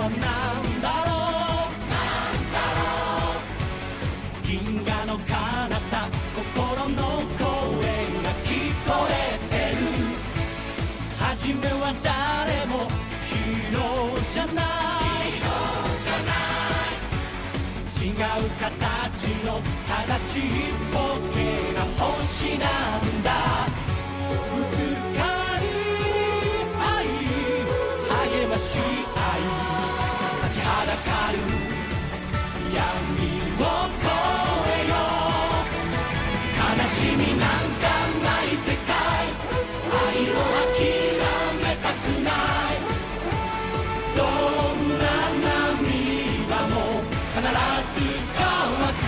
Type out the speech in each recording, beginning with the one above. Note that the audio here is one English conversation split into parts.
はなんだろう銀河の彼方心の声が聞こえてる初めは誰もヒーローじゃない違う形のただちっぽけな星なんだぶつかり合い励まし合い立ちはだかる闇を越えよう悲しみなんかない世界愛を諦めたくないどんな涙も必ず乾く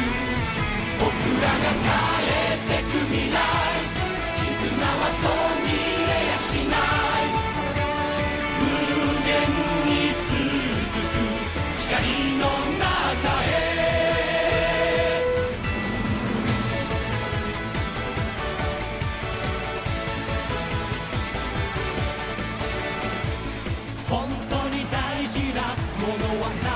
僕らが変えてく未来絆は途切れやしない無限に続く光の中へ本当に大事なものは何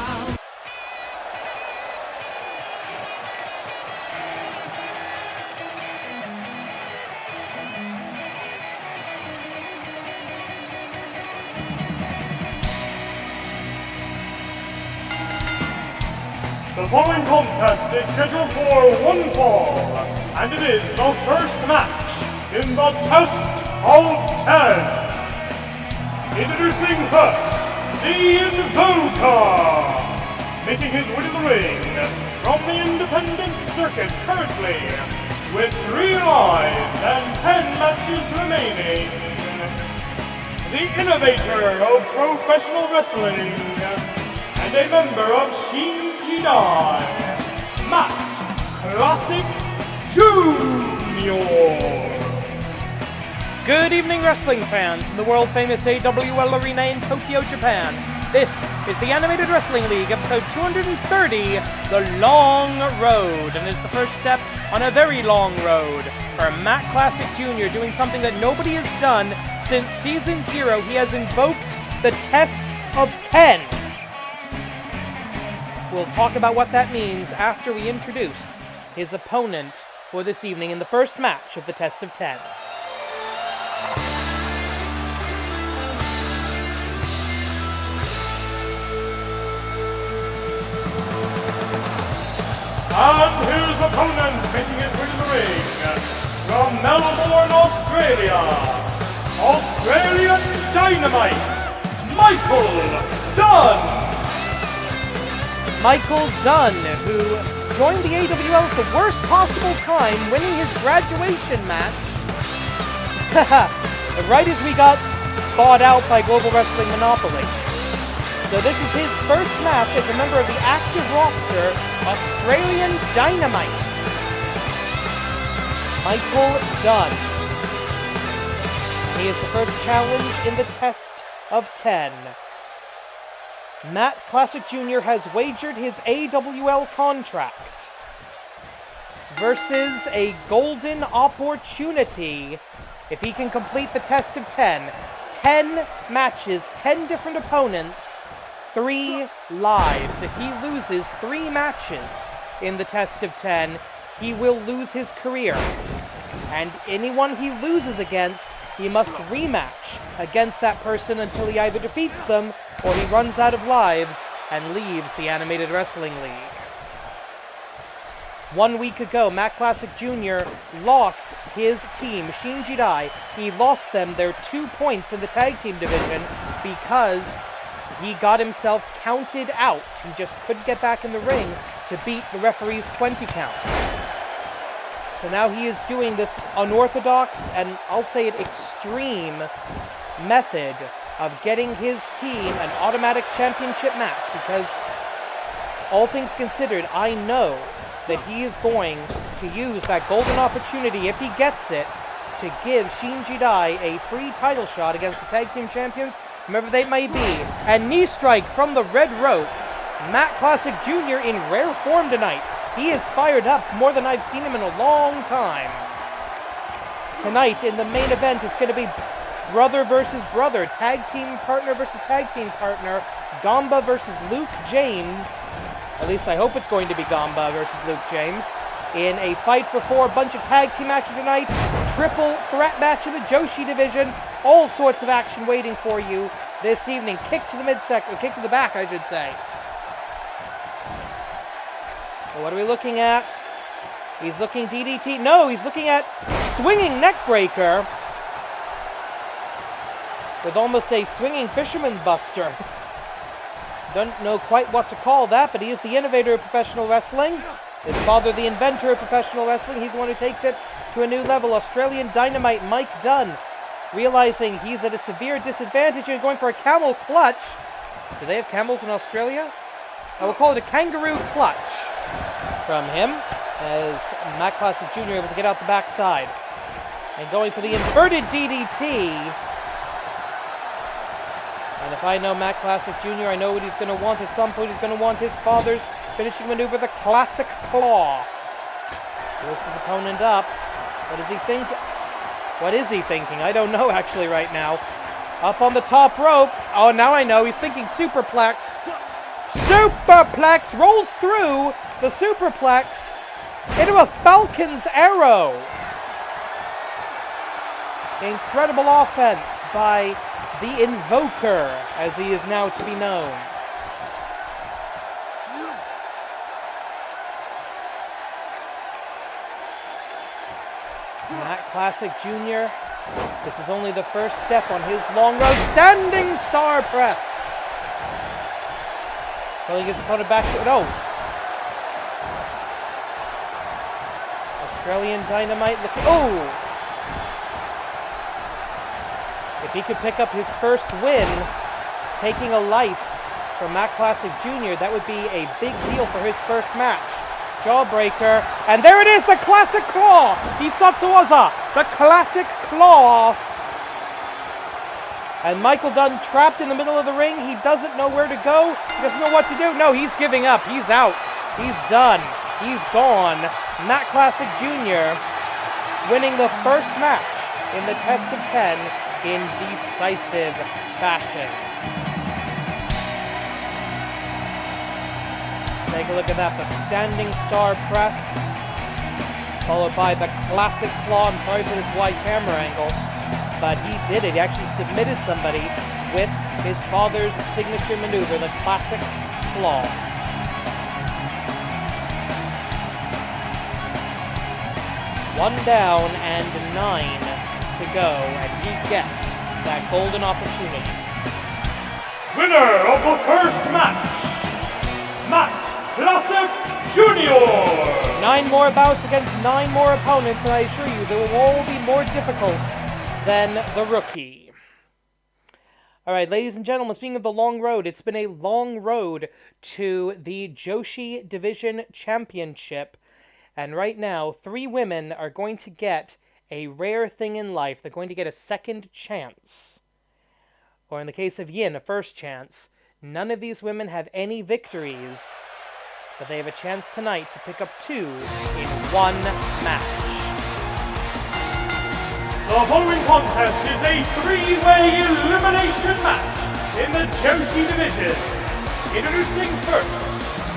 The following contest is scheduled for one fall, and it is the first match in the Test of 10. Introducing first, the Invoker, making his way to the ring from the independent circuit currently, with 3 lives and 10 matches remaining. The innovator of professional wrestling, and a member of Shinji Dai, Matt Classic Jr. Good evening, wrestling fans from the world-famous AWL Arena in Tokyo, Japan. This is the Animated Wrestling League, episode 230, The Long Road, and it's the first step on a very long road for Matt Classic Jr. doing something that nobody has done since Season 0. He has invoked the Test of 10. We'll talk about what that means after we introduce his opponent for this evening in the first match of the Test of 10. And his opponent making his way to the ring from Melbourne, Australia, Australian Dynamite, Michael Dunn. Michael Dunn, who joined the AWL at the worst possible time, winning his graduation match. Right as we got bought out by Global Wrestling Monopoly. So this is his first match as a member of the active roster, Australian Dynamite. Michael Dunn. He is the first challenge in the Test of 10. Matt Classic Jr. has wagered his AWL contract versus a golden opportunity if he can complete the Test of 10. 10 matches, 10 different opponents, 3 lives. If he loses 3 matches in the Test of 10, he will lose his career. And anyone he loses against, he must rematch against that person until he either defeats them or he runs out of lives and leaves the Animated Wrestling League. 1 week ago, Matt Classic Jr. lost his team, Shinji Dai. He lost them their 2 points in the tag team division because he got himself counted out. He just couldn't get back in the ring to beat the referee's 20 count. So now he is doing this unorthodox and I'll say it extreme method of getting his team an automatic championship match because all things considered, I know that he is going to use that golden opportunity, if he gets it, to give Shinji Dai a free title shot against the tag team champions, whomever they may be. And knee strike from the red rope. Matt Classic Jr. in rare form tonight. He is fired up more than I've seen him in a long time. Tonight in the main event, it's going to be brother versus brother, tag team partner versus tag team partner, Gamba versus Luke James. At least I hope it's going to be Gamba versus Luke James. In a fight for 4, bunch of tag team action tonight, triple threat match in the Joshi division, all sorts of action waiting for you this evening. Kick to the midsection, kick to the back, I should say. Well, what are we looking at? He's looking DDT. No, he's looking at swinging neckbreaker with almost a swinging fisherman buster. Don't know quite what to call that, but he is the innovator of professional wrestling. His father, the inventor of professional wrestling. He's the one who takes it to a new level. Australian Dynamite Mike Dunn, realizing he's at a severe disadvantage and going for a camel clutch. Do they have camels in Australia? I will call it a kangaroo clutch from him, as Matt Classic Jr. able to get out the backside. And going for the inverted DDT. And if I know Matt Classic Jr., I know what he's going to want. At some point, he's going to want his father's finishing maneuver, the classic claw. Lifts his opponent up. What does he think? What is he thinking? I don't know actually right now. Up on the top rope. Oh, now I know. He's thinking superplex. Superplex rolls through the superplex into a Falcon's arrow. Incredible offense by the Invoker, as he is now to be known. Matt Classic Jr., this is only the first step on his long road. Standing star press. Pulling his opponent back to it. Oh. Australian Dynamite looking. Oh! If he could pick up his first win, taking a life from Matt Classic Jr., that would be a big deal for his first match. Jawbreaker, and there it is, the classic claw! Hisatsuwaza, the classic claw! And Michael Dunn trapped in the middle of the ring. He doesn't know where to go. He doesn't know what to do. No, he's giving up. He's out. He's done. He's gone. Matt Classic Jr. winning the first match in the Test of 10 in decisive fashion. Take a look at that, the standing star press, followed by the classic claw. I'm sorry for this wide camera angle, but he did it. He actually submitted somebody with his father's signature maneuver, the classic claw. One down and 9 to go, and he gets that golden opportunity. Winner of the first match, Matt Classic Jr. 9 more bouts against 9 more opponents, and I assure you they will all be more difficult than the rookie. All right, ladies and gentlemen, speaking of the long road, it's been a long road to the Joshi Division Championship, and right now 3 women are going to get a rare thing in life. They're going to get a second chance. Or in the case of Yin, a first chance. None of these women have any victories, but they have a chance tonight to pick up 2 in 1 match. The following contest is a 3-way elimination match in the Joshi division. Introducing first,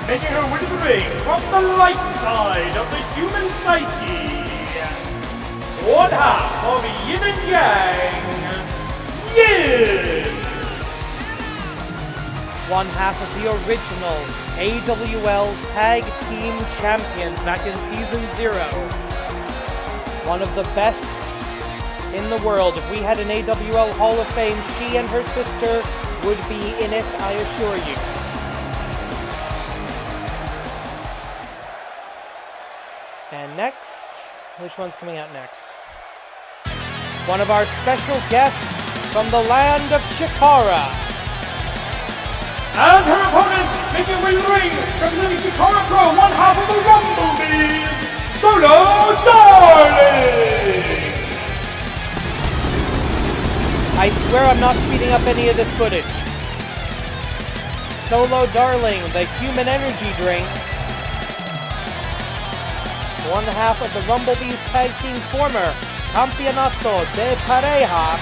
making her way to the ring from the light side of the human psyche, one half of Yin and Yang, Yin! One half of the original AWL Tag Team Champions back in Season 0. One of the best in the world. If we had an AWL Hall of Fame, she and her sister would be in it, I assure you. And next, which one's coming out next? One of our special guests from the land of Chikara. And her opponent, making way to the ring, representing Chikara Pro, one half of the Rumblebees, Solo Darling! I swear I'm not speeding up any of this footage. Solo Darling, the human energy drink. One half of the Rumblebees Tag Team former Campeonato de Parejas.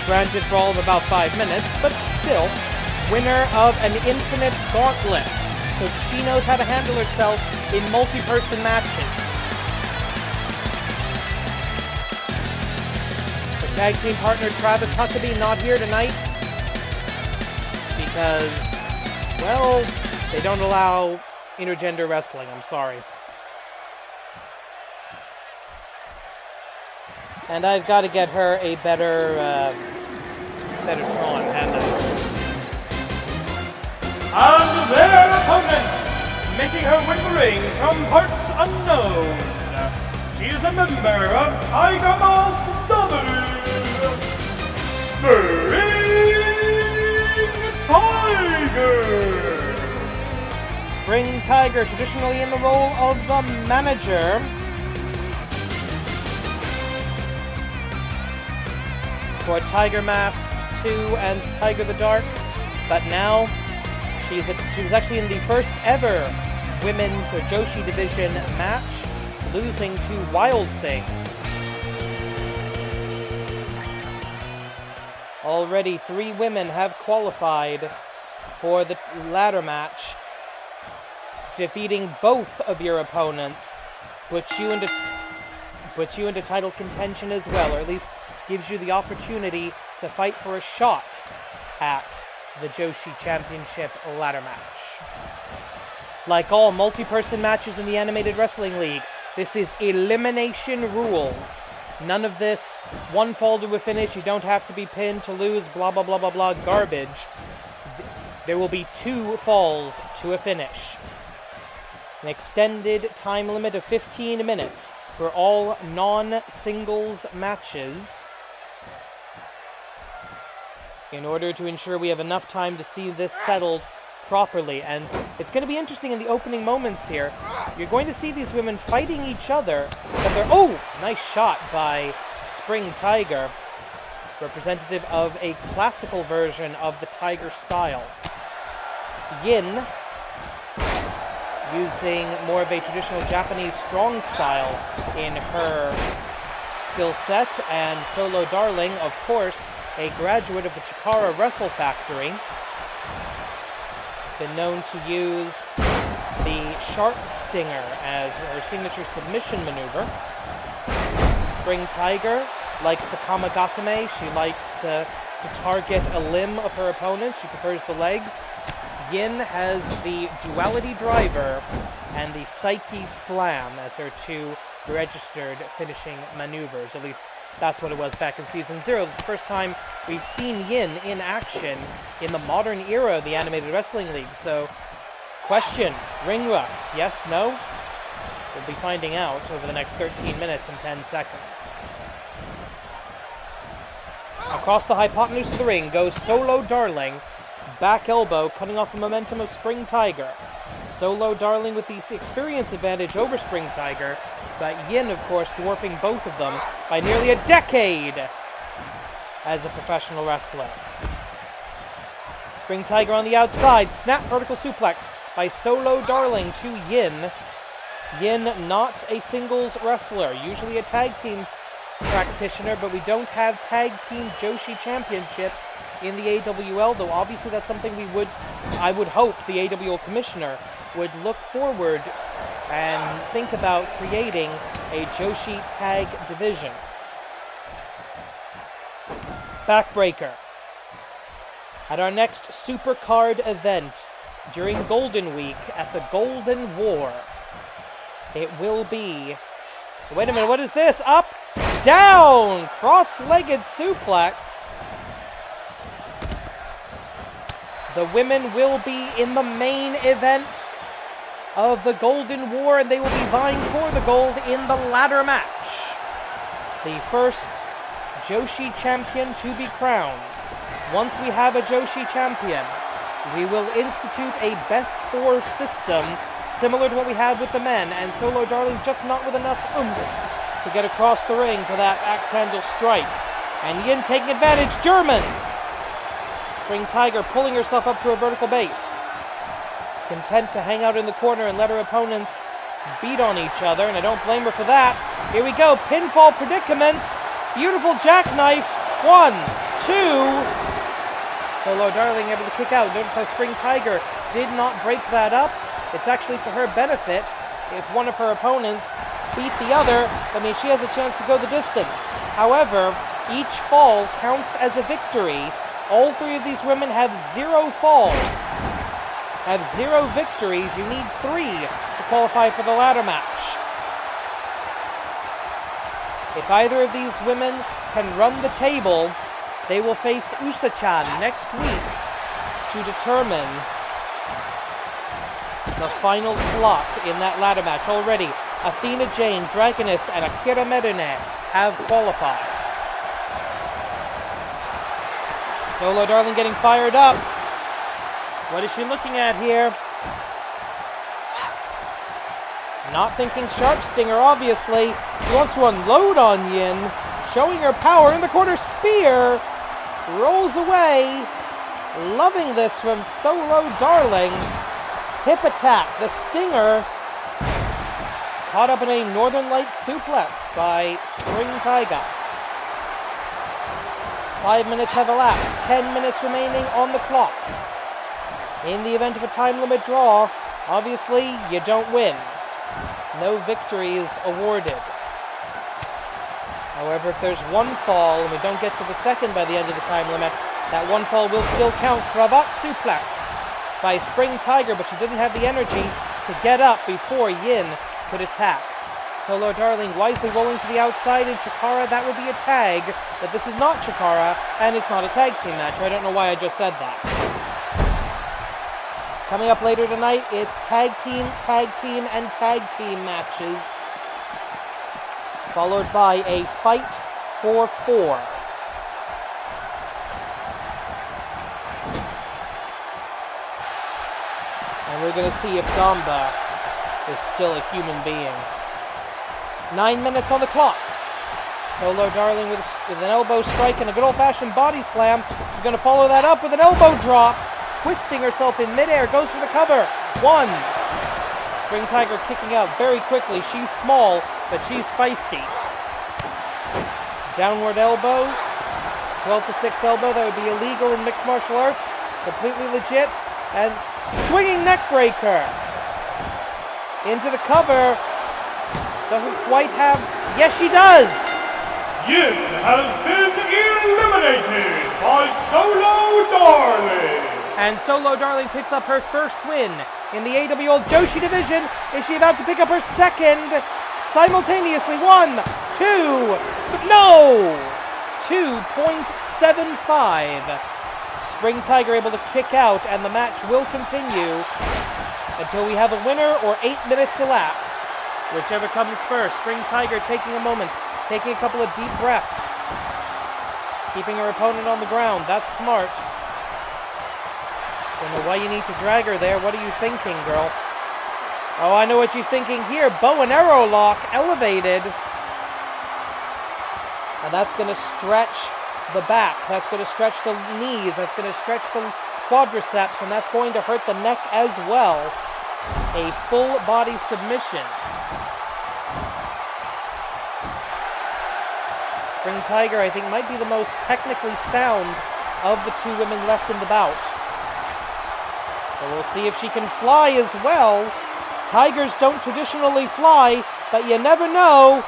Granted for all of about 5 minutes, but still, winner of an infinite gauntlet. So she knows how to handle herself in multi-person matches. The tag team partner Travis Huckabee not here tonight because, well, they don't allow intergender wrestling. I'm sorry. And I've got to get her a better Tron, haven't I? And their opponent, making her way to the ring from parts unknown, she is a member of Tiger Mask W, Spring Tiger. Spring Tiger, traditionally in the role of the manager. For Tiger Mask 2 and Tiger the Dark, but now she was actually in the first ever women's or Joshi division match, losing to Wild Thing. Already 3 women have qualified for the ladder match. Defeating both of your opponents puts you into title contention as well, or at least gives you the opportunity to fight for a shot at the Joshi Championship ladder match. Like all multi-person matches in the Animated Wrestling League, this is elimination rules. None of this one fall to a finish, you don't have to be pinned to lose, blah blah blah blah blah garbage. There will be 2 falls to a finish. An extended time limit of 15 minutes for all non-singles matches in order to ensure we have enough time to see this settled properly. And it's going to be interesting in the opening moments here. You're going to see these women fighting each other, but they're... Oh! Nice shot by Spring Tiger, representative of a classical version of the Tiger style. Yin, using more of a traditional Japanese strong style in her skill set, and Solo Darling, of course, a graduate of the Chikara Wrestle Factory, been known to use the Shark Stinger as her signature submission maneuver. Spring Tiger likes the Kamagatame. She likes to target a limb of her opponent. She prefers the legs. Yin has the Duality Driver and the Psyche Slam as her 2 registered finishing maneuvers. At least that's what it was back in Season 0. This is the first time we've seen Yin in action in the modern era of the Animated Wrestling League. So, question, ring rust, yes, no? We'll be finding out over the next 13 minutes and 10 seconds. Across the hypotenuse of the ring goes Solo Darling. Back elbow, cutting off the momentum of Spring Tiger. Solo Darling with the experience advantage over Spring Tiger, but Yin, of course, dwarfing both of them by nearly a decade as a professional wrestler. Spring Tiger on the outside, snap vertical suplex by Solo Darling to Yin. Yin, not a singles wrestler, usually a tag team practitioner, but we don't have tag team Joshi championships in the AWL, though obviously that's something I would hope the AWL commissioner would look forward and think about creating a Joshi tag division. Backbreaker. At our next Supercard event during Golden Week at the Golden War, it will be... Wait a minute, what is this? Up, down, cross-legged suplex. The women will be in the main event of the Golden War, and they will be vying for the gold in the ladder match. The first Joshi champion to be crowned. Once we have a Joshi champion, we will institute a best 4 system similar to what we had with the men, and Solo Darling just not with enough oomph to get across the ring for that axe handle strike. And Yin taking advantage, German! Spring Tiger pulling herself up to a vertical base. Content to hang out in the corner and let her opponents beat on each other, and I don't blame her for that. Here we go, pinfall predicament. Beautiful jackknife. 1, 2. Solo Darling able to kick out. Notice how Spring Tiger did not break that up. It's actually to her benefit. If one of her opponents beat the other, that means she has a chance to go the distance. However, each fall counts as a victory. All 3 of these women have 0 falls, have 0 victories. You need 3 to qualify for the ladder match. If either of these women can run the table, they will face Usa-chan next week to determine the final slot in that ladder match. Already, Athena Jane, Dragoness, and Akira Medune have qualified. Solo Darling getting fired up. What is she looking at here? Not thinking Sharp Stinger, obviously. She wants to unload on Yin. Showing her power in the corner. Spear. Rolls away. Loving this from Solo Darling. Hip attack. The Stinger. Caught up in a Northern Lights suplex by Spring Tiger. 5 minutes have elapsed. 10 minutes remaining on the clock. In the event of a time limit draw, obviously you don't win. No victory is awarded. However, if there's one fall and we don't get to the second by the end of the time limit, that one fall will still count. Cravat suplex by Spring Tiger, but she didn't have the energy to get up before Yin could attack. Solo Darling wisely rolling to the outside in Chikara. That would be a tag, but this is not Chikara, and it's not a tag team match. I don't know why I just said that. Coming up later tonight, it's tag team, and tag team matches, followed by a fight for 4. And we're going to see if Gamba is still a human being. 9 minutes on the clock. Solo Darling with an elbow strike and a good old-fashioned body slam. She's going to follow that up with an elbow drop. Twisting herself in midair, goes for the cover. 1. Spring Tiger kicking out very quickly. She's small, but she's feisty. Downward elbow. 12-6 elbow. That would be illegal in mixed martial arts. Completely legit. And swinging neck breaker. Into the cover. Doesn't quite have... Yes, she does! Yin has been eliminated by Solo Darling. And Solo Darling picks up her first win in the AWL Joshi division. Is she about to pick up her second? Simultaneously, 1, 2, no! 2.75. Spring Tiger able to kick out, and the match will continue until we have a winner or 8 minutes elapse. Whichever comes first. Spring Tiger taking a moment, taking a couple of deep breaths, keeping her opponent on the ground. That's smart. Don't know why you need to drag her there. What are you thinking, girl? Oh, I know what she's thinking here. Bow and arrow lock elevated. And that's going to stretch the back. That's going to stretch the knees. That's going to stretch the quadriceps. And that's going to hurt the neck as well. A full body submission. Spring Tiger, I think, might be the most technically sound of the 2 women left in the bout. So we'll see if she can fly as well. Tigers don't traditionally fly, but you never know.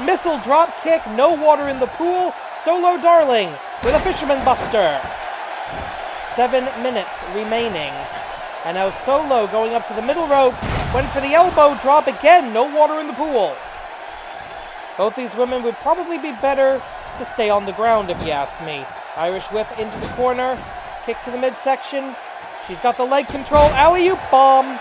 Missile drop kick, no water in the pool. Solo Darling with a fisherman buster. 7 minutes remaining. And now Solo going up to the middle rope. Went for the elbow drop again, no water in the pool. Both these women would probably be better to stay on the ground, if you ask me. Irish whip into the corner. Kick to the midsection. She's got the leg control. Alley-oop bomb.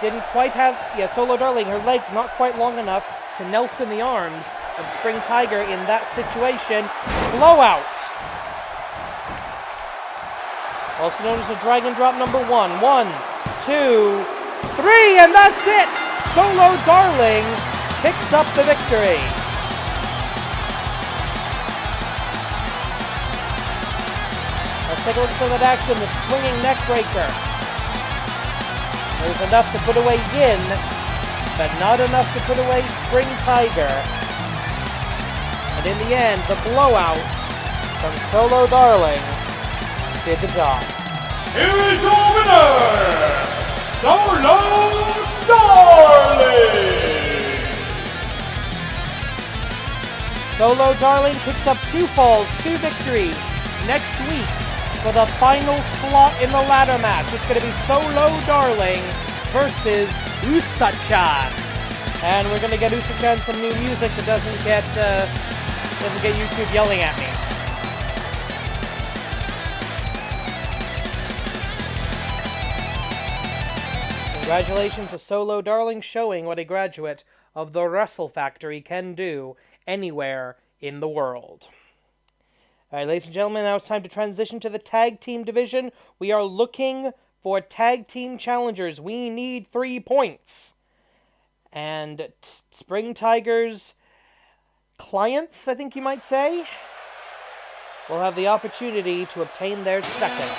Didn't quite have... Yeah, Solo Darling, her legs not quite long enough to Nelson the arms of Spring Tiger in that situation. Blowout. Also known as the Dragon Drop number 1. 1, 2, 3, and that's it! Solo Darling picks up the victory. Let's take a look at some of that action. The swinging neck breaker. There's enough to put away Yin, but not enough to put away Spring Tiger. And in the end, the blowout from Solo Darling did the job. Here is your winner, Solo Darling! Solo Darling picks up 2 falls, 2 victories next week for the final slot in the ladder match. It's going to be Solo Darling versus Usa-chan. And we're going to get Usa-chan some new music that doesn't get YouTube yelling at me. Congratulations to Solo Darling, showing what a graduate of the Wrestle Factory can do anywhere in the world. All right, ladies and gentlemen, now it's time to transition to the tag team division. We are looking for tag team challengers. We need 3 points. And Spring Tigers clients, I think you might say, will have the opportunity to obtain their second.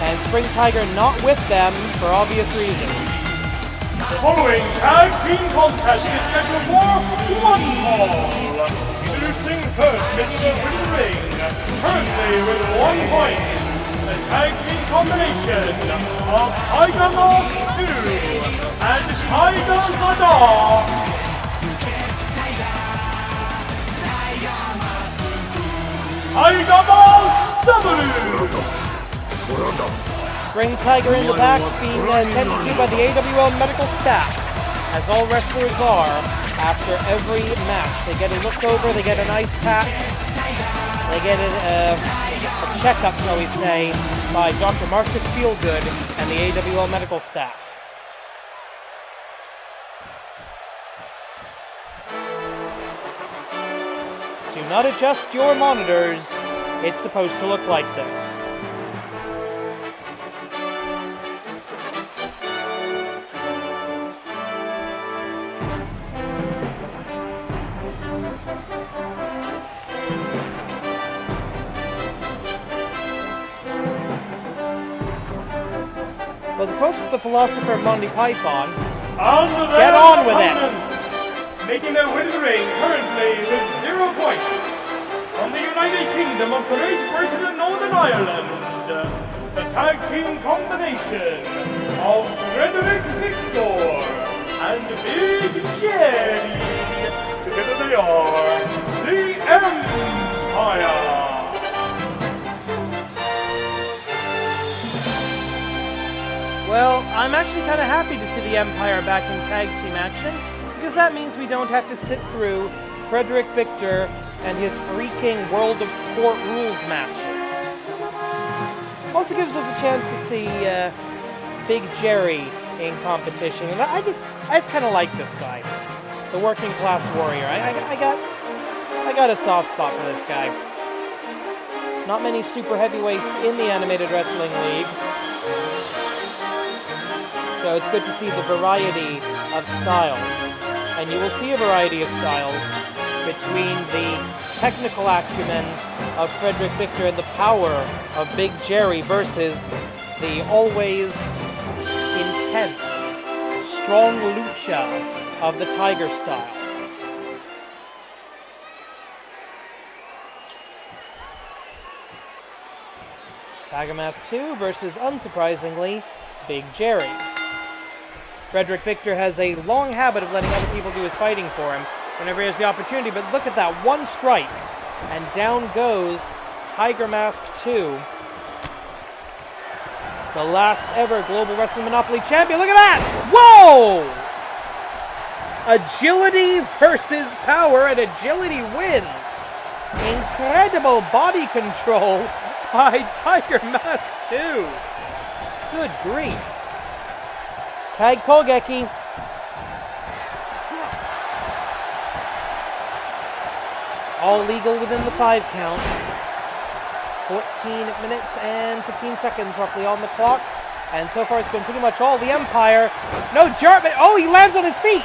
And Spring Tiger not with them for obvious reasons. The following tag team contest is scheduled for 1 fall. Introducing first, Mr. Ring, currently with 1 point. The tag team combination of Tiger Mask 2 and Tiger Zadar. Tiger Mask W! Spring Tiger in the back being tended to by the AWL medical staff, as all wrestlers are after every match. They get a look over, they get an ice pack, they get a checkup, shall we say, by Dr. Marcus Feelgood and the AWL medical staff. Do not adjust your monitors. It's supposed to look like this. Well, the quote of the philosopher Monty Python, get on with it! Making their way to the ring currently with 0 points. From the United Kingdom of Great Britain and Northern Ireland, the tag team combination of Frederick Victor and Big Jerry. Together they are the Empire. Well, I'm actually kind of happy to see the Empire back in tag team action, because that means we don't have to sit through Frederick Victor and his freaking World of Sport rules matches. Also gives us a chance to see Big Jerry in competition, and I just kind of like this guy, the working class warrior. I got a soft spot for this guy. Not many super heavyweights in the Animated Wrestling League. So it's good to see the variety of styles. And you will see a variety of styles between the technical acumen of Frederick Victor and the power of Big Jerry versus the always intense, strong lucha of the Tiger style. Tiger Mask 2 versus, unsurprisingly, Big Jerry. Frederick Victor has a long habit of letting other people do his fighting for him whenever he has the opportunity, but look at that, 1 strike, and down goes Tiger Mask 2, the last ever Global Wrestling Monopoly champion. Look at that! Whoa! Agility versus power, and agility wins. Incredible body control by Tiger Mask 2. Good grief. Tag Kogeki. All legal within the 5 count. 14 minutes and 15 seconds roughly on the clock. And so far it's been pretty much all the Empire. No Jarman. Oh, he lands on his feet.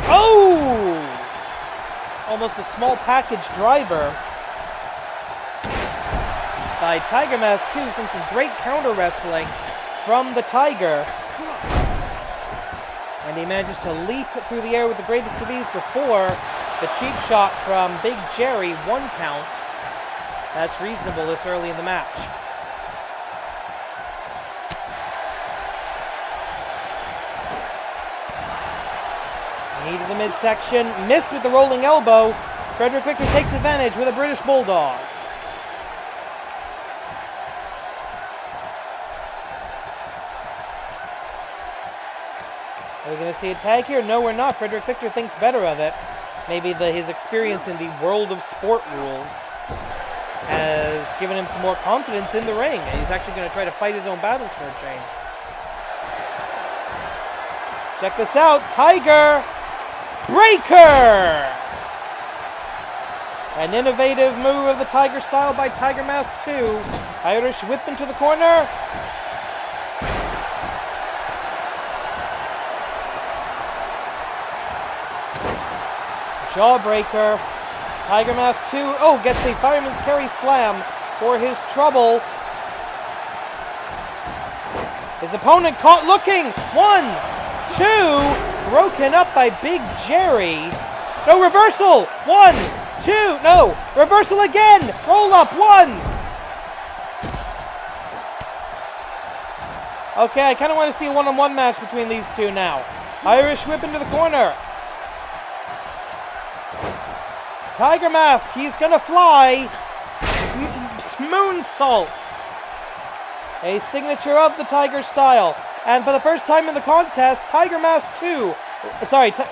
Oh! Almost a small package driver. by Tiger Mask 2. Some great counter wrestling from the Tiger. And he manages to leap through the air with the greatest of ease before the cheap shot from Big Jerry. 1 count. That's reasonable this early in the match. Knee to the midsection. Missed with the rolling elbow. Frederick Victor takes advantage with a British Bulldog. Are we going to see a tag here? No, we're not. Frederick Victor thinks better of it. Maybe his experience in the world of sport rules has given him some more confidence in the ring. And he's actually going to try to fight his own battles for a change. Check this out. Tiger Breaker! An innovative move of the Tiger style by Tiger Mask 2. Irish whip into the corner. Jawbreaker. Tiger Mask 2. Oh, gets a fireman's carry slam for his trouble. His opponent caught looking. 1, 2. Broken up by Big Jerry. No, reversal. 1, 2. No, reversal again. Roll up. 1. Okay, I kind of want to see a one-on-one match between these two now. Irish whip into the corner. Tiger Mask, he's going to fly. Moonsault. A signature of the Tiger style. And for the first time in the contest, Tiger Mask 2,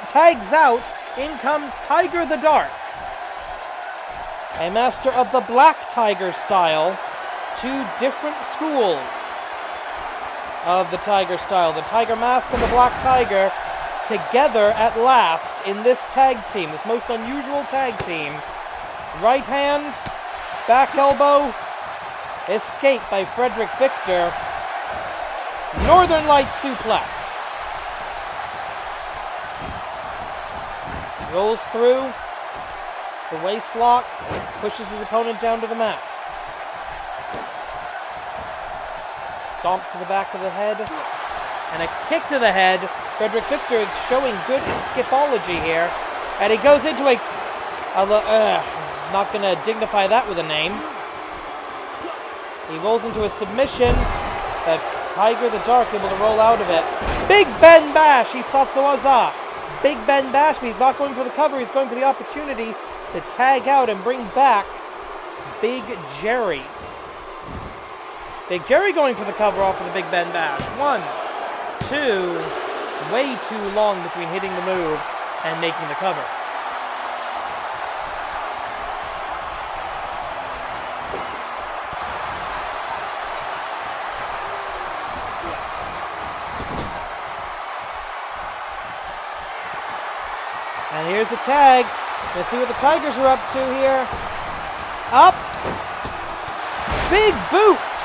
tags out. In comes Tiger the Dark. A master of the Black Tiger style. 2 different schools of the Tiger style. The Tiger Mask and the Black Tiger together at last in this tag team, this most unusual tag team. Right hand, back elbow, escape by Frederick Victor. Northern Light suplex. Rolls through the waist lock, pushes his opponent down to the mat. Stomp to the back of the head, and a kick to the head. Frederick Victor is showing good skipology here, and he goes into not going to dignify that with a name. He rolls into a submission, but Tiger the Dark able to roll out of it. Big Ben Bash, Hisatsuwaza. Big Ben Bash, but he's not going for the cover. He's going for the opportunity to tag out and bring back Big Jerry. Big Jerry going for the cover off of the Big Ben Bash. 1, 2. Way too long between hitting the move and making the cover. And here's the tag. Let's see what the Tigers are up to here. Up. Big boots.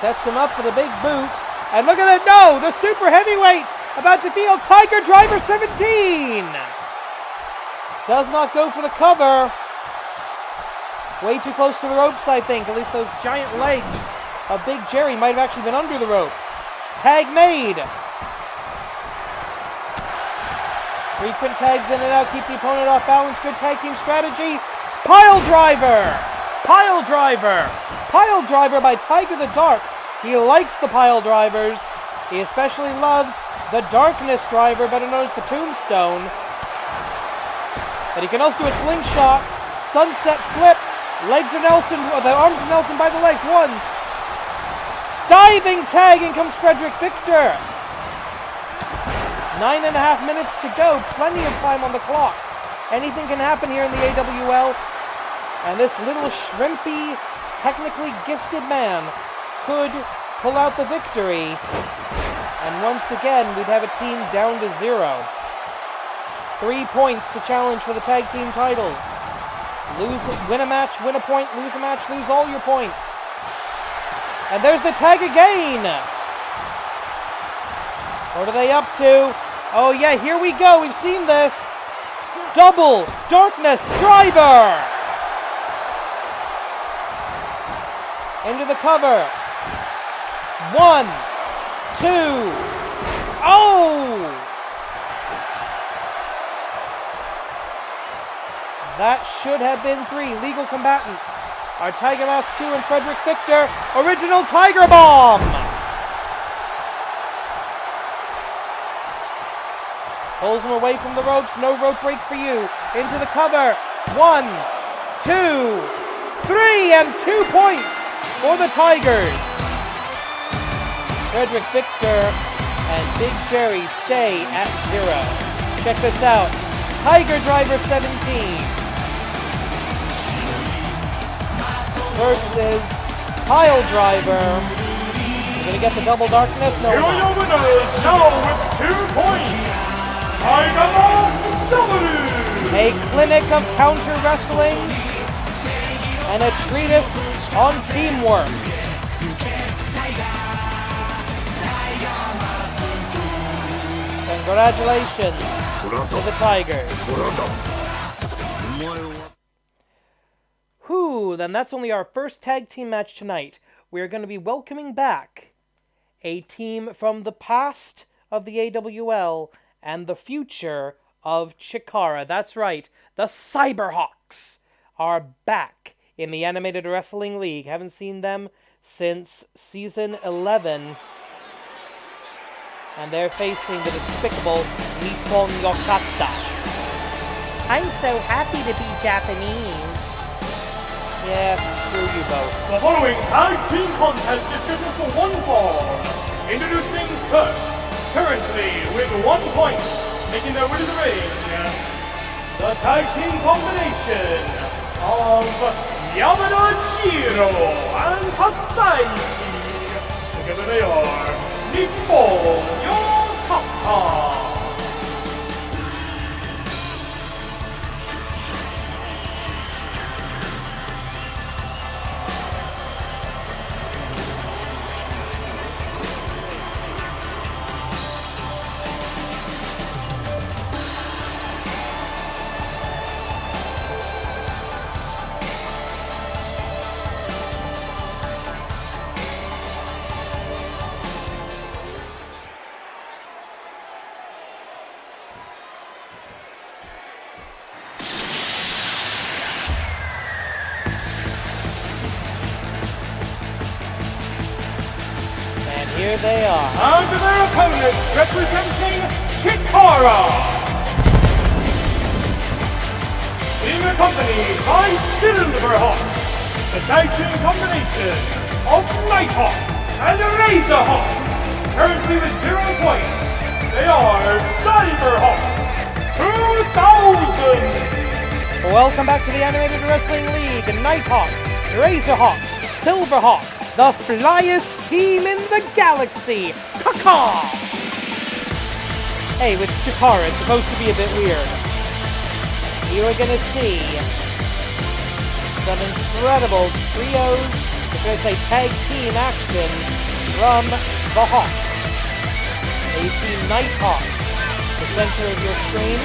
Sets him up for the big boot. And look at it. No, the super heavyweight about to feel Tiger Driver 17. Does not go for the cover. Way too close to the ropes, I think. At least those giant legs of Big Jerry might have actually been under the ropes. Tag made. Frequent tags in and out, keep the opponent off balance. Good tag team strategy. Pile driver! Pile driver! Pile driver by Tiger the Dark. He likes the pile drivers. He especially loves the Darkness driver, better known as the Tombstone. But he can also do a slingshot, sunset flip, legs are Nelson, the arms are Nelson by the legs. 1. Diving tag, in comes Frederick Victor. 9.5 minutes to go. Plenty of time on the clock. Anything can happen here in the AWL. And this little shrimpy, technically gifted man could pull out the victory. And once again, we'd have a team down to 0. 3 points to challenge for the tag team titles. Win a match, win a point, lose a match, lose all your points. And there's the tag again. What are they up to? Oh yeah, here we go. We've seen this. Double Darkness Driver. into the cover. 1, 2. Oh! That should have been 3. Legal combatants are Tiger Mask 2 and Frederick Victor. Original Tiger Bomb! Pulls him away from the ropes. No rope break for you. Into the cover. 1, 2, 3, and 2 points for the Tigers. Frederick Victor and Big Jerry stay at 0. Check this out. Tiger Driver 17 versus Pile Driver. You're going to get the double darkness? No. Here are your winners, now with 2 points. Tiger Mask W. A clinic of counter wrestling and a treatise on teamwork. Congratulations to the Tigers. Whew, then that's only our first tag team match tonight. We're going to be welcoming back a team from the past of the AWL and the future of Chikara. That's right, the Cyberhawks are back in the Animated Wrestling League. Haven't seen them since season 11. And they're facing the despicable Nippon Yokata. I'm so happy to be Japanese. Yes, screw you both. The following tag team contest is scheduled for 1 fall. Introducing first, currently with 1 point, making their way to the ring, the tag team combination of Yamada Jiro and Hasaiki. Together they are Nippon Yokata. Here they are. And their opponents representing Chikara. Being accompanied by Silverhawk, the tag team combination of Nighthawk and Razorhawk. Currently with 0 points, they are Cyberhawks 2000. Welcome back to the Animated Wrestling League. Nighthawk, Razorhawk, Silverhawk, the flyest team in the galaxy. Caw-caw! Hey, it's Chikara. It's supposed to be a bit weird. You are going to see some incredible trios, or should I say tag team action from the Hawks. Now you see Nighthawk, the center of your screen.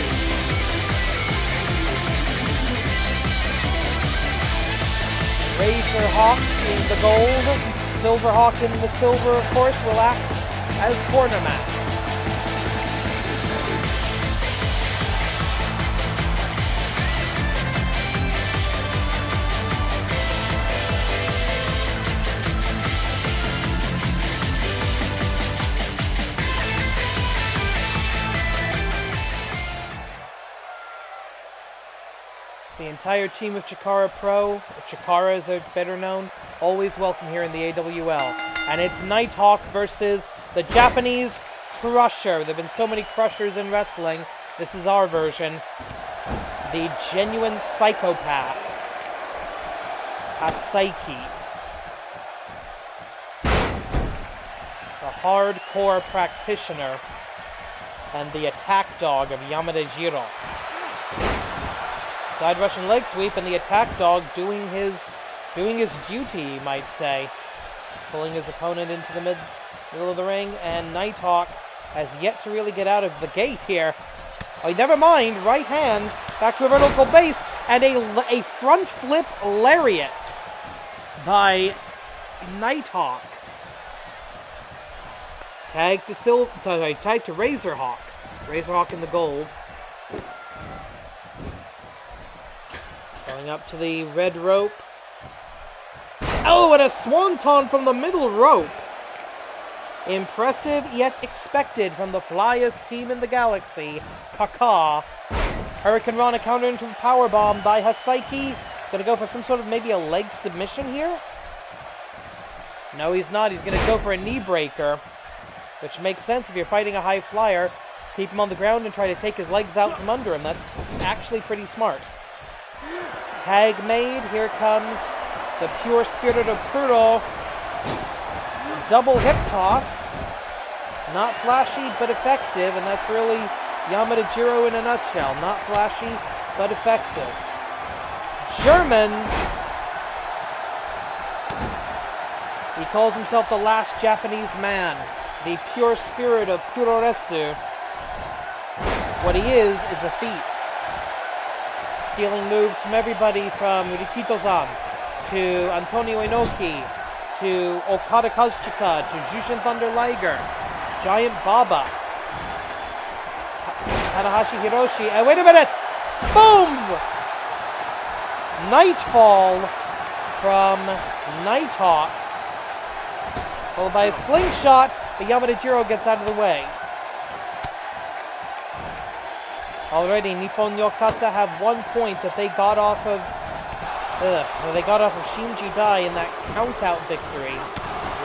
Razorhawk in the gold, Silverhawk in the silver, of course, will act as corner match. The entire team of Chikara Pro, or Chikara as they're better known, always welcome here in the AWL. And it's Nighthawk versus the Japanese Crusher. There have been so many Crushers in wrestling. This is our version. The genuine psychopath, Hasaiki. The hardcore practitioner and the attack dog of Yamada Jiro. Side Russian leg sweep, and the attack dog doing his duty, you might say. Pulling his opponent into the middle of the ring, and Nighthawk has yet to really get out of the gate here. Oh, never mind, right hand, back to a vertical base, and a front flip lariat by Nighthawk. Tag to Razorhawk. Razorhawk in the gold. Going up to the red rope. Oh, and a swanton from the middle rope. Impressive yet expected from the flyest team in the galaxy, Kaka. Hurricane Rana countered into a powerbomb by Hasaiki. Gonna go for some sort of maybe a leg submission here? No, he's not. He's gonna go for a knee breaker, which makes sense if you're fighting a high flyer. Keep him on the ground and try to take his legs out from under him. That's actually pretty smart. Tag made. Here comes the pure spirit of Kuro. Double hip toss. Not flashy, but effective, and that's really Yamada Jiro in a nutshell. Not flashy, but effective. German. He calls himself the last Japanese man. The pure spirit of Puroresu. What he is a thief. Stealing moves from everybody from Rikito-san to Antonio Inoki to Okada Kazuchika to Jushin Thunder Liger, Giant Baba, Tanahashi Hiroshi, and wait a minute! Boom! Nightfall from Nighthawk, followed by a slingshot, but Yamada Jiro gets out of the way. Already, Nippon Yokata have 1 point that they got off of Shinji Dai in that count-out victory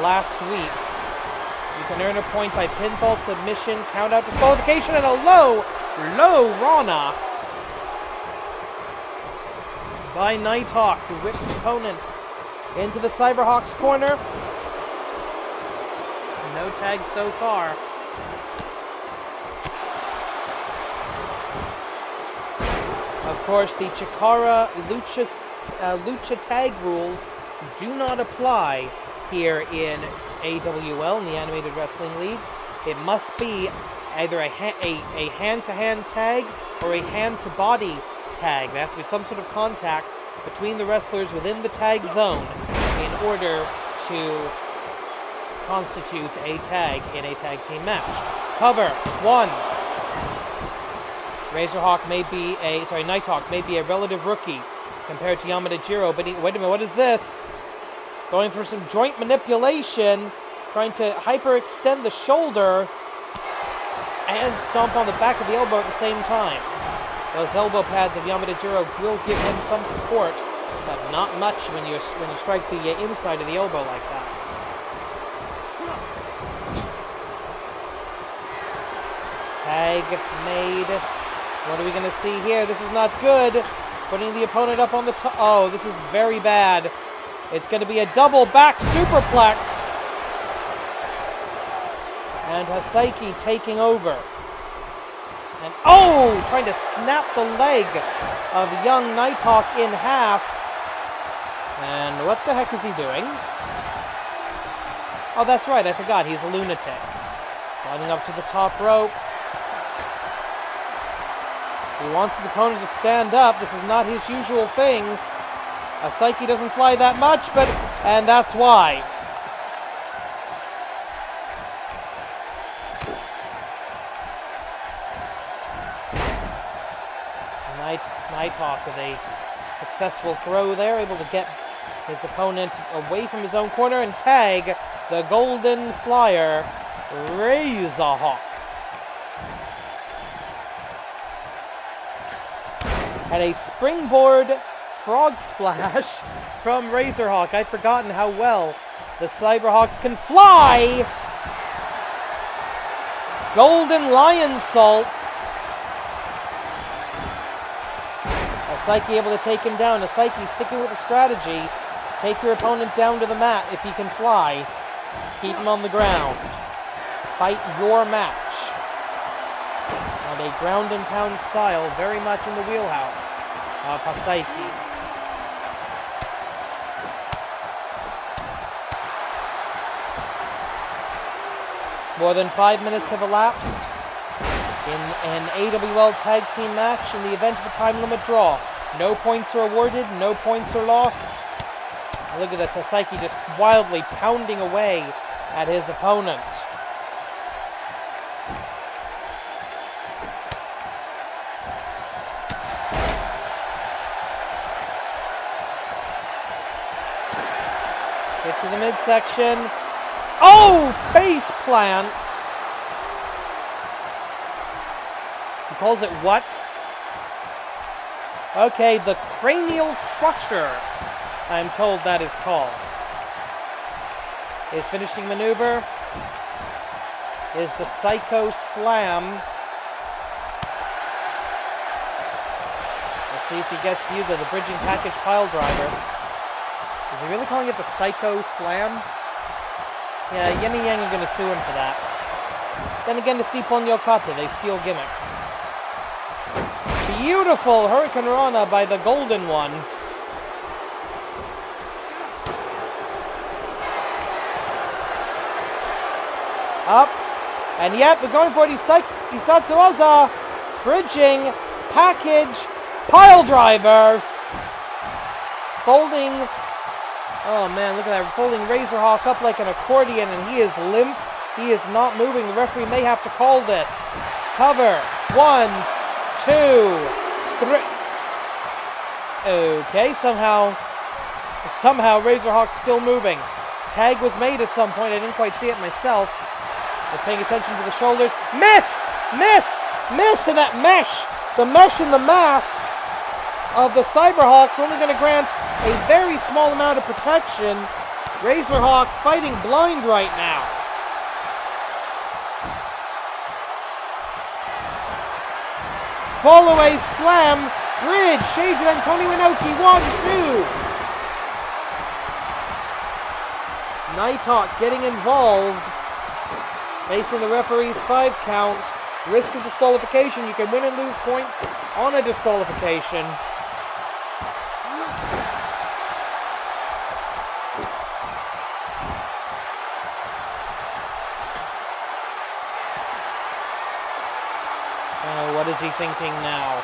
last week. You can earn a point by pinfall, submission, count-out, disqualification, and a low Rana by Nighthawk, who whips his opponent into the Cyberhawk's corner. No tags so far. Of course, the Chikara Lucha tag rules do not apply here in AWL, in the Animated Wrestling League. It must be either a hand-to-hand tag or a hand-to-body tag. There has to be some sort of contact between the wrestlers within the tag zone in order to constitute a tag in a tag team match. Cover, 1. Nighthawk may be a relative rookie compared to Yamada Jiro, but wait a minute, what is this? Going for some joint manipulation, trying to hyperextend the shoulder and stomp on the back of the elbow at the same time. Those elbow pads of Yamada Jiro will give him some support, but not much when you strike the inside of the elbow like that. Tag made. What are we going to see here? This is not good. Putting the opponent up on the top. Oh, this is very bad. It's going to be a double back superplex. And Hasaiki taking over. And oh, trying to snap the leg of young Nighthawk in half. And what the heck is he doing? Oh, that's right. I forgot. He's a lunatic. Running up to the top rope. He wants his opponent to stand up. This is not his usual thing. Hasaiki doesn't fly that much, and that's why. Nighthawk with a successful throw there, able to get his opponent away from his own corner and tag the Golden Flyer, Razorhawk. And a springboard frog splash from Razorhawk. I'd forgotten how well the Cyberhawks can fly. Golden Lion Salt. Hasaiki able to take him down. Hasaiki sticking with the strategy. Take your opponent down to the mat if he can fly. Keep him on the ground. Fight your match. And a ground and pound style, very much in the wheelhouse of Hasaiki. More than 5 minutes have elapsed in an AWL tag team match in the event of a time limit draw. No points are awarded, no points are lost. Look at this, Sasaiki just wildly pounding away at his opponent. Get to the midsection. Oh, face plant. He calls it what? Okay, the cranial crusher, I'm told that is called. His finishing maneuver is the Psycho Slam. Let's see if he gets to use it, the bridging package pile driver. Is he really calling it the Psycho Slam? Yeah, Yin and Yang are going to sue him for that. Then again, it's Nippon Yokata, they steal gimmicks. Beautiful Hurricane Rana by the Golden One. Up. And yet, we're going for the Isatsu Aza. Bridging. Package. Pile driver. Folding. Oh man, look at that. Folding Razorhawk up like an accordion, and he is limp. He is not moving. The referee may have to call this. Cover. 1, 2, 3. Okay, somehow Razorhawk's still moving. Tag was made at some point. I didn't quite see it myself. We're paying attention to the shoulders. Missed! And that mesh, the mesh in the mask of the Cyberhawk's only going to grant a very small amount of protection. Razorhawk fighting blind right now. Fall away slam, bridge, shades of Antonio Inoki, 1, 2. Nighthawk getting involved, facing the referee's 5 count. Risk of disqualification. You can win and lose points on a disqualification. What is he thinking now?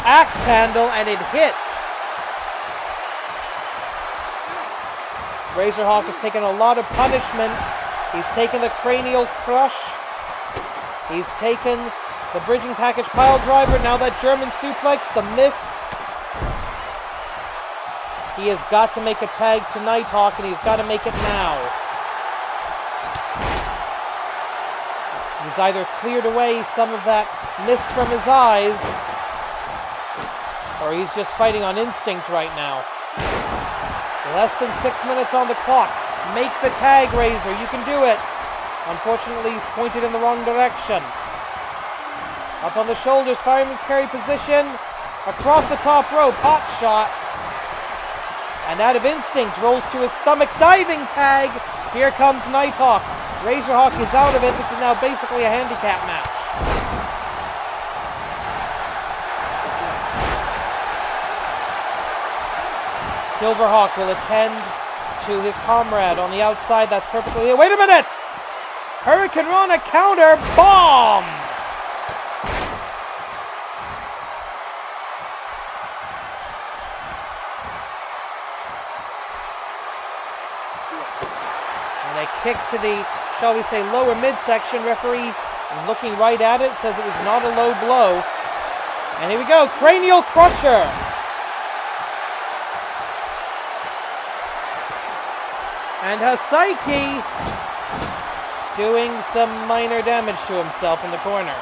Axe handle, and it hits. Razorhawk has taken a lot of punishment. He's taken the cranial crush. He's taken the bridging package pile driver. Now that German suplex, the mist. He has got to make a tag to Nighthawk, and he's got to make it now. He's either cleared away some of that mist from his eyes, or he's just fighting on instinct right now. Less than 6 minutes on the clock. Make the tag, Razor. You can do it. Unfortunately, he's pointed in the wrong direction. Up on the shoulders, fireman's carry position. Across the top rope, hot shot. And out of instinct, rolls to his stomach. Diving tag. Here comes Nighthawk. Razorhawk is out of it. This is now basically a handicap match. Silverhawk will attend to his comrade on the outside. That's perfectly... Wait a minute! Hurricane Rana counter bomb! And a kick to the, shall we say, lower midsection. Referee looking right at it, says it was not a low blow. And here we go, cranial crusher. And Hasaiki doing some minor damage to himself in the corner.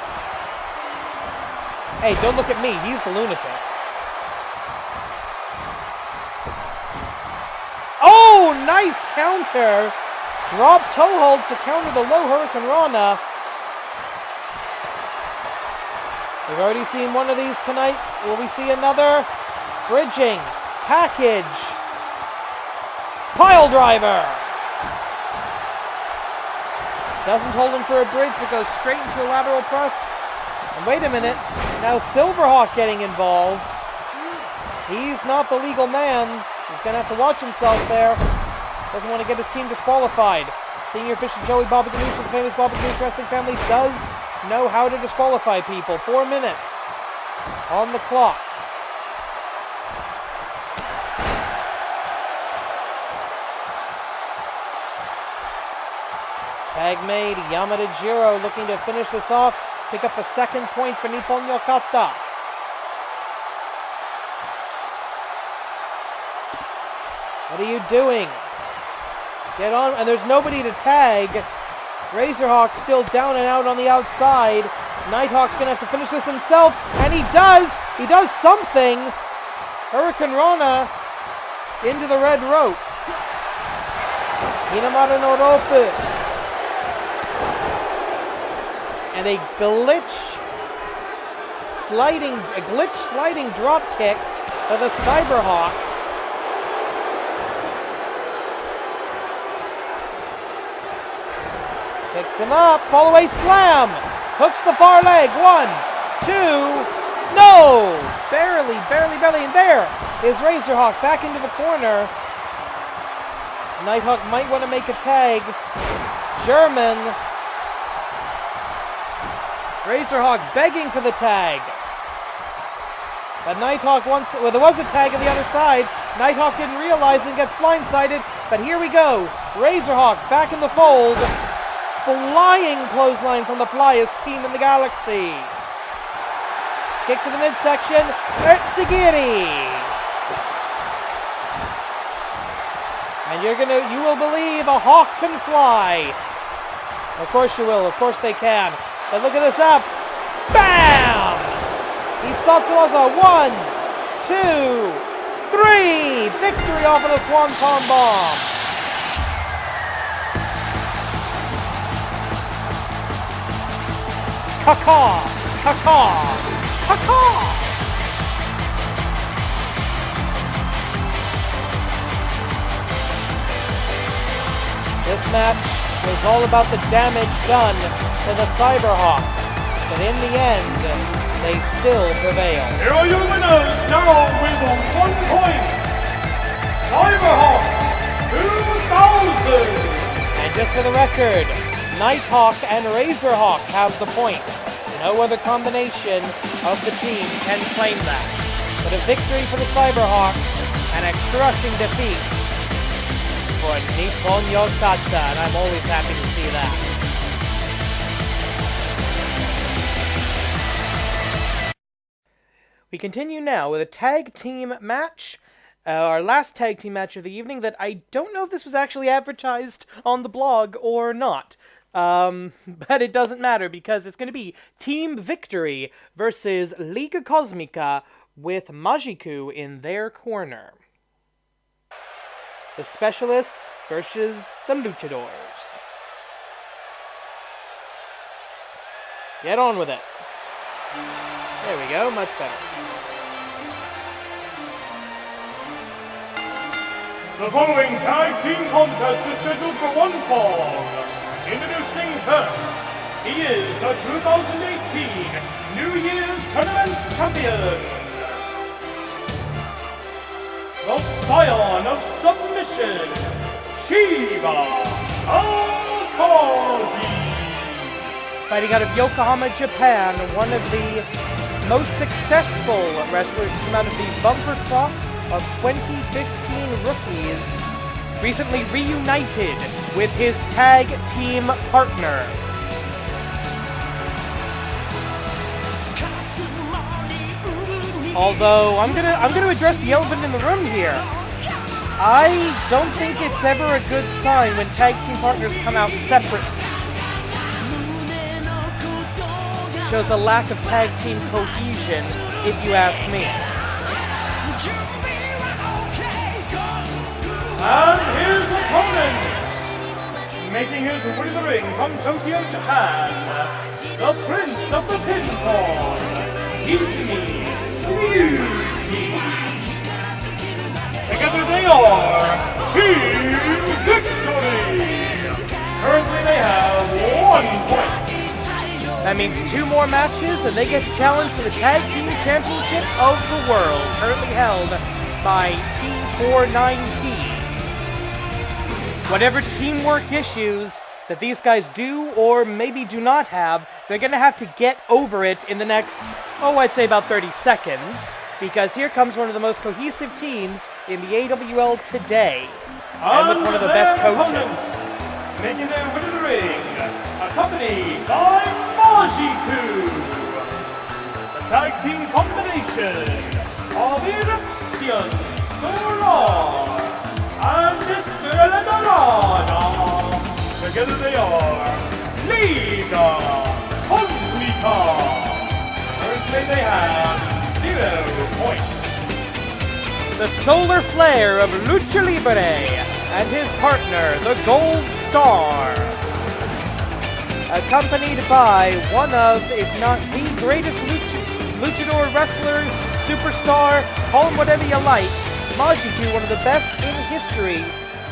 Hey, don't look at me. He's the lunatic. Oh, nice counter. Drop toe hold to counter the low Hurricane Rana. We've already seen one of these tonight. Will we see another? Bridging. Package. Pile driver. Doesn't hold him for a bridge, but goes straight into a lateral press. And wait a minute. Now Silverhawk getting involved. He's not the legal man. He's going to have to watch himself there. Doesn't want to get his team disqualified. Senior official Joey Baba Ganoush of the famous Baba Ganoush wrestling family does know how to disqualify people. 4 minutes on the clock. Tag made. Yamada Jiro looking to finish this off. Pick up a second point for Nippon Yokata. What are you doing? Get on. And there's nobody to tag. Razorhawk still down and out on the outside. Nighthawk's going to have to finish this himself. And he does. He does something. Hurricane Rana into the red rope. Hinamata no rope. And a glitch sliding drop kick for the Cyberhawk. Picks him up, fall away slam. Hooks the far leg. 1, 2, no! Barely. And there is Razorhawk back into the corner. Nighthawk might want to make a tag. German. Razorhawk begging for the tag. But Nighthawk wants, well, there was a tag on the other side. Nighthawk didn't realize and gets blindsided. But here we go. Razorhawk back in the fold. Flying clothesline from the flyest team in the galaxy. Kick to the midsection. Ertsugiri. And you will believe a hawk can fly. Of course you will. Of course they can. But look at this up. Bam! Hisatsuwaza. 1, 2, 3. Victory off of the Swanton Bomb. Kaka! This match was all about the damage done to the Cyberhawks, but in the end, they still prevail. Here are your winners, now with 1 point, Cyberhawks 2000! And just for the record, Nighthawk and Razorhawk have the point. No other combination of the team can claim that. But a victory for the Cyberhawks and a crushing defeat for Nippon Yokata, and I'm always happy to see that. We continue now with a tag team match. Our last tag team match of the evening that I don't know if this was actually advertised on the blog or not. But it doesn't matter because it's going to be Team Victory versus Liga Cosmica with Majiku in their corner. The Specialists versus the Luchadors. Get on with it. There we go, much better. The following tag team contest is scheduled for 1 fall. Introducing first, he is the 2018 New Year's Tournament Champion, the Scion of Submission, Shiba Akagi. Fighting out of Yokohama, Japan, one of the most successful wrestlers to come out of the bumper crop of 2015 rookies, recently reunited with his tag team partner. Although I'm gonna address the elephant in the room here. I don't think it's ever a good sign when tag team partners come out separately. Shows a lack of tag team cohesion, if you ask me. And his opponent, making his way to the ring from Tokyo, Japan, the Prince of the Pinfall, Ikumi Ryuki. Together they are Team Victory. Currently they have 1 point. That means 2 more matches, and they get to challenge for the Tag Team Championship of the World, currently held by T49T. Whatever teamwork issues that these guys do or maybe do not have, they're going to have to get over it in the next, I'd say about 30 seconds, because here comes one of the most cohesive teams in the AWL today, and with one of the best coaches. Making their way to the ring accompanied by Majiku. The tag team combination of Eruption, Solar, and Desperada. Together they are Liga Cósmica. Currently they have 0 points. The Solar Flare of Lucha Libre and his partner, the Gold Star. Accompanied by one of, if not the greatest luchador wrestler, superstar, call him whatever you like, Majiku, one of the best in history,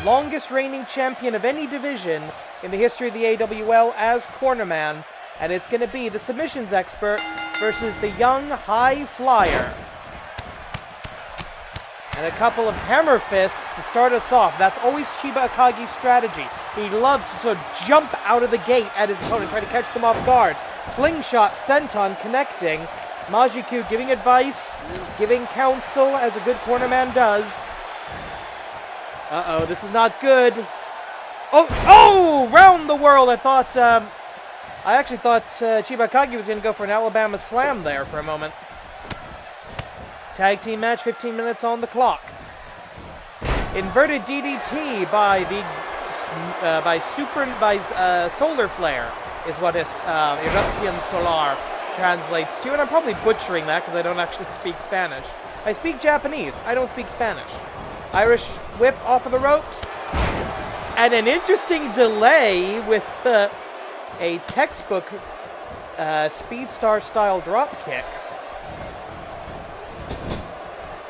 longest reigning champion of any division in the history of the AWL as cornerman, and it's going to be the submissions expert versus the young high flyer. And a couple of hammer fists to start us off. That's always Chiba Akagi's strategy. He loves to sort of jump out of the gate at his opponent, try to catch them off guard. Slingshot, senton, connecting. Majiku giving advice, giving counsel, as a good cornerman does. Uh-oh, this is not good. Oh, round the world. I actually thought Chiba Akagi was going to go for an Alabama slam there for a moment. Tag team match, 15 minutes on the clock. Inverted DDT by Solar Flare is what his Eruption Solar translates to, and I'm probably butchering that because I don't actually speak Spanish. I speak Japanese. I don't speak Spanish. Irish whip off of the ropes, and an interesting delay with a textbook Speed Star style drop kick.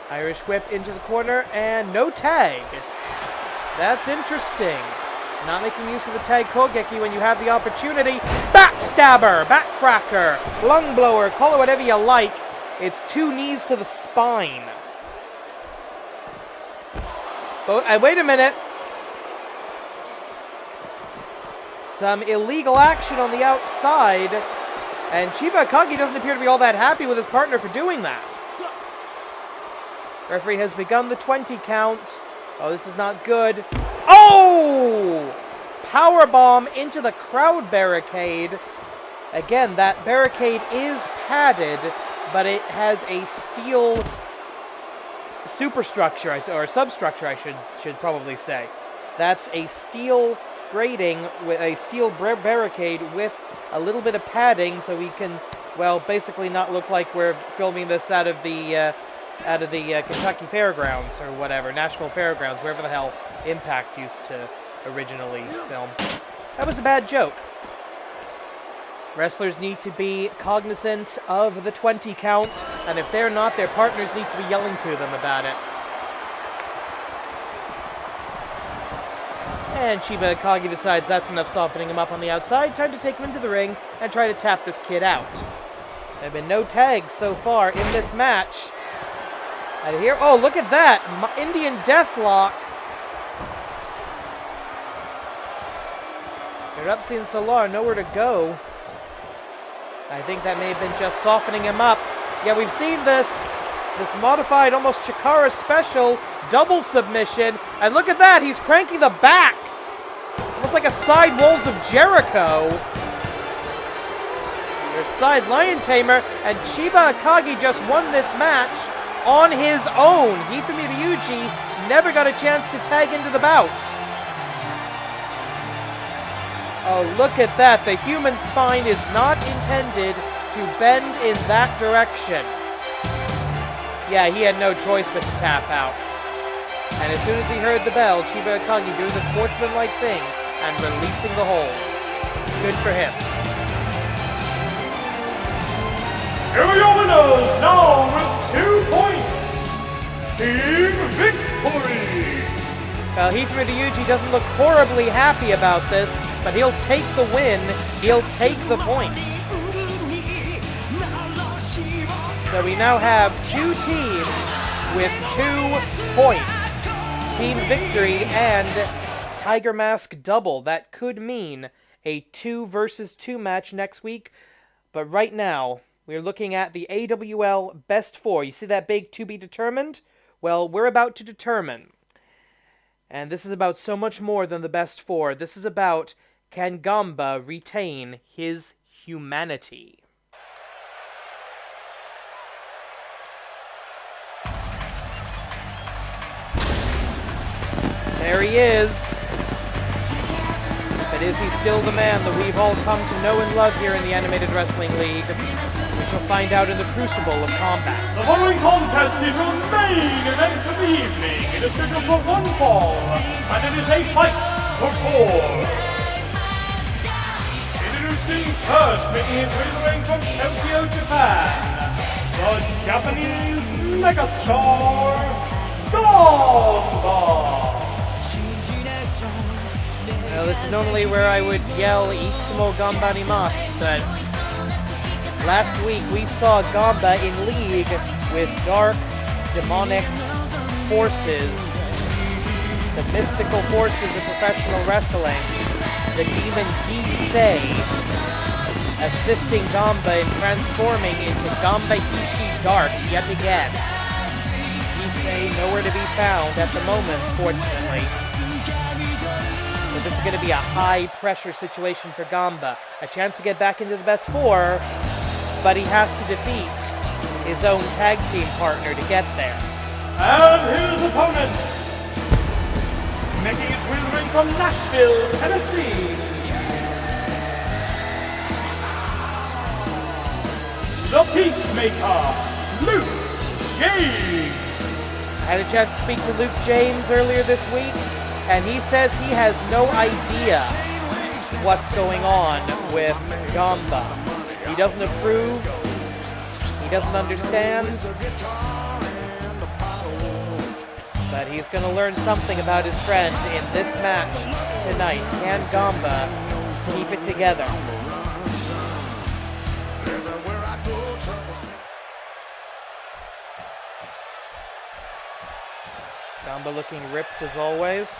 Irish whip into the corner, and no tag. That's interesting. Not making use of the tag Kogeki when you have the opportunity. Backstabber, backcracker, lung blower, call it whatever you like. It's 2 knees to the spine. Oh, wait a minute. Some illegal action on the outside, and Chiba Akagi doesn't appear to be all that happy with his partner for doing that. Referee has begun the 20 count. Oh, this is not good. Oh! Powerbomb into the crowd barricade. Again, that barricade is padded, but it has a steel superstructure, or substructure, I should probably say. That's a steel grating with a steel barricade with a little bit of padding, so we can, well, basically not look like we're filming this out of the Kentucky Fairgrounds or whatever, Nashville Fairgrounds, wherever the hell Impact used to originally film. That was a bad joke. Wrestlers need to be cognizant of the 20 count, and if they're not, their partners need to be yelling to them about it. And Chiba Akagi decides that's enough softening him up on the outside. Time to take him into the ring and try to tap this kid out. There have been no tags so far in this match. And here, oh, look at that! Indian Deathlock. Eruption Solar, nowhere to go. I think that may have been just softening him up. Yeah, we've seen this modified, almost Chikara special double submission. And look at that, he's cranking the back. Almost like a side Walls of Jericho. Your side Lion Tamer, and Chiba Akagi just won this match on his own. Hifumi Ryuji never got a chance to tag into the bout. Oh, look at that. The human spine is not intended to bend in that direction. Yeah, he had no choice but to tap out. And as soon as he heard the bell, Chiba Akagi doing the sportsmanlike thing and releasing the hold. Good for him. Here we are winners, now with 2 points. Team Victory. Well, Hifumi Ryuji doesn't look horribly happy about this, but he'll take the win, he'll take the points. So we now have 2 teams with 2 points. Team Victory and Tiger Mask Double. That could mean a 2 versus 2 match next week, but right now, we're looking at the AWL Best 4. You see that big to be determined? Well, we're about to determine. And this is about so much more than the Best 4. This is about can Gamba retain his humanity? There he is. But is he still the man that we've all come to know and love here in the Animated Wrestling League? We shall find out in the crucible of combat. The following contest is your main event of the evening. It is scheduled for one fall, and it is a fight for four. Introducing first, making his way to the ring from Tokyo, Japan, the Japanese megastar, Gamba. Now, this is normally where I would yell, "Itsumo gambarimasu," but last week we saw Gamba in league with dark, demonic forces, the mystical forces of professional wrestling, the demon Gisei, assisting Gamba in transforming into Gamba Hishi Dark yet again. Gisei nowhere to be found at the moment, fortunately. So this is going to be a high-pressure situation for Gamba. A chance to get back into the best four, but he has to defeat his own tag team partner to get there. And his opponent, making his way to the ring from Nashville, Tennessee, the Peacemaker, Luke James. I had a chance to speak to Luke James earlier this week, and he says he has no idea what's going on with Gamba. He doesn't approve, he doesn't understand, but he's going to learn something about his friend in this match tonight. Can Gamba keep it together? Gamba looking ripped as always.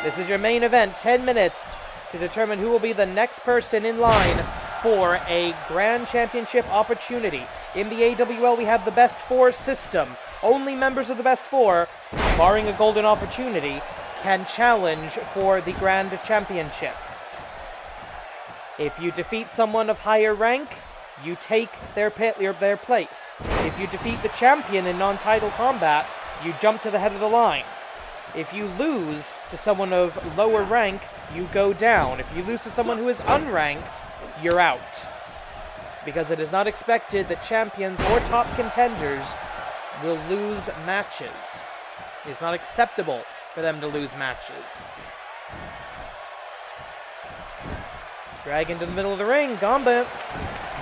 This is your main event, 10 minutes to determine who will be the next person in line for a Grand Championship opportunity. In the AWL, we have the Best Four system. Only members of the Best Four, barring a golden opportunity, can challenge for the Grand Championship. If you defeat someone of higher rank, you take their place. If you defeat the champion in non-title combat, you jump to the head of the line. If you lose to someone of lower rank, you go down. If you lose to someone who is unranked, you're out. Because it is not expected that champions or top contenders will lose matches. It's not acceptable for them to lose matches. Drag into the middle of the ring, Gamba.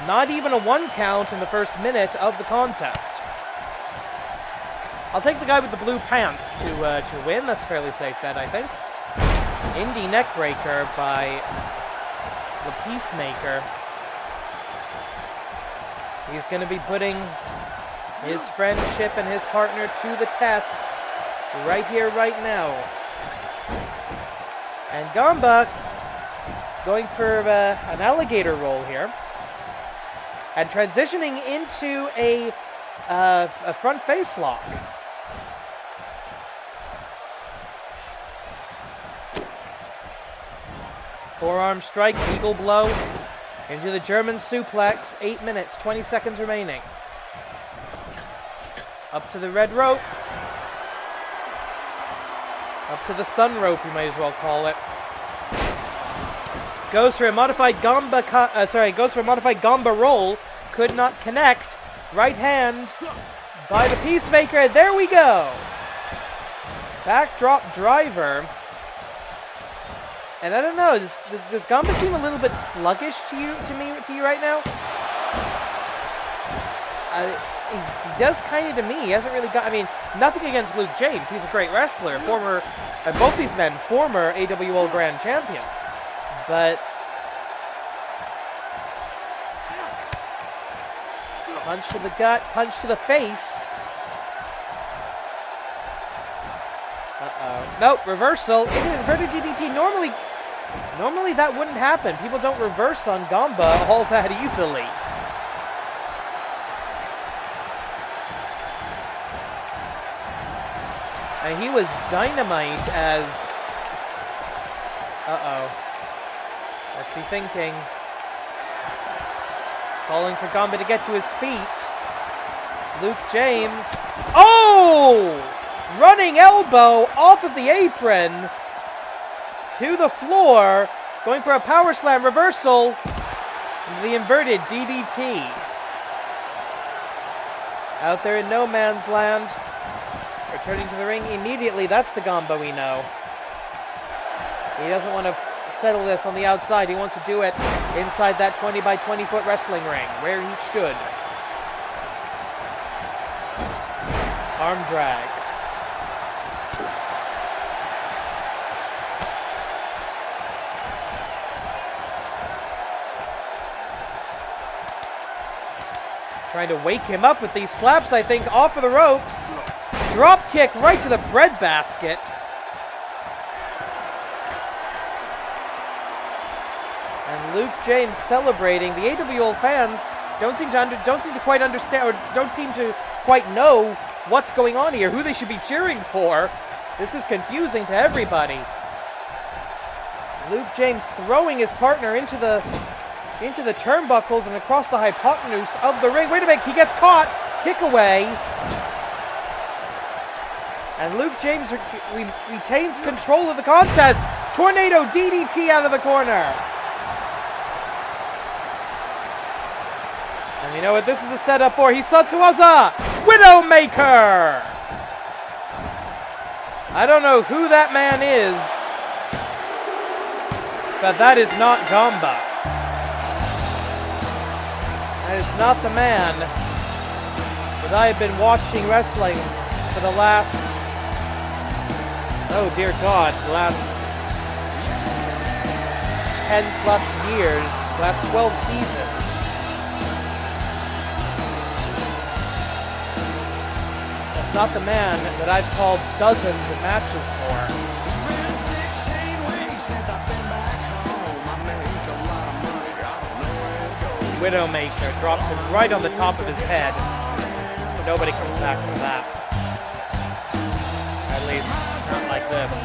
Not even a 1 count in the first minute of the contest. I'll take the guy with the blue pants to win. That's a fairly safe bet, I think. Indie neckbreaker by the Peacemaker. He's going to be putting his friendship and his partner to the test right here, right now. And Gamba going for an alligator roll here. And transitioning into a front face lock. Forearm strike, eagle blow, into the German suplex, 8 minutes, 20 seconds remaining. Up to the red rope. Up to the sun rope, you might as well call it. Goes for a modified Gamba, goes for a modified Gamba roll. Could not connect. Right hand by the Peacemaker, and there we go. Backdrop driver. And I don't know, does Gamba seem a little bit sluggish to you right now? He does kind of to me. He hasn't really got, I mean, nothing against Luke James. He's a great wrestler. Both these men, former AWL Grand Champions. But punch to the gut, punch to the face. Uh-oh. Nope, reversal. Inverted DDT. Normally that wouldn't happen. People don't reverse on Gamba all that easily. And he was dynamite as... Uh-oh. What's he thinking? Calling for Gamba to get to his feet. Luke James. Oh! Running elbow off of the apron to the floor. Going for a power slam reversal. The inverted DDT. Out there in no man's land. Returning to the ring immediately. That's the Gamba we know. He doesn't want to settle this on the outside. He wants to do it inside that 20 by 20 foot wrestling ring, where he should. Arm drag. Trying to wake him up with these slaps, I think, off of the ropes. Drop kick right to the breadbasket. And Luke James celebrating. The AWL fans don't seem to quite understand, or don't seem to quite know what's going on here, who they should be cheering for. This is confusing to everybody. Luke James throwing his partner into the turnbuckles and across the hypotenuse of the ring. Wait a minute, he gets caught. Kick away. And Luke James retains control of the contest. Tornado DDT out of the corner. And you know what this is a setup for? Hisatsuwaza! Widowmaker! I don't know who that man is, but that is not Gamba. That is not the man that I have been watching wrestling for the last, oh dear God, the last 10 plus years, last 12 seasons. That's not the man that I've called dozens of matches for. It's been 16 weeks since I've been back home. I make a lot of money, I don't know where it goes. Widowmaker drops him right on the top of his head. But nobody comes back from that. At least, not like this.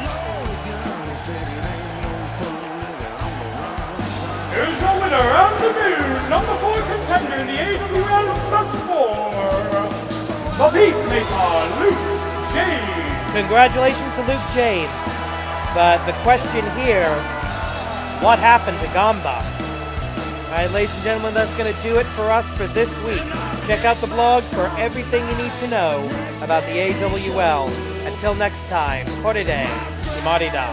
Here's your winner and the new number 4 contender in the AWL Wrestlers, the Peacemaker, Luke James. Congratulations to Luke James. But the question here, what happened to Gamba? Alright, ladies and gentlemen, that's going to do it for us for this week. Check out the blog for everything you need to know about the AWL. Until next time, Korede, Imarida.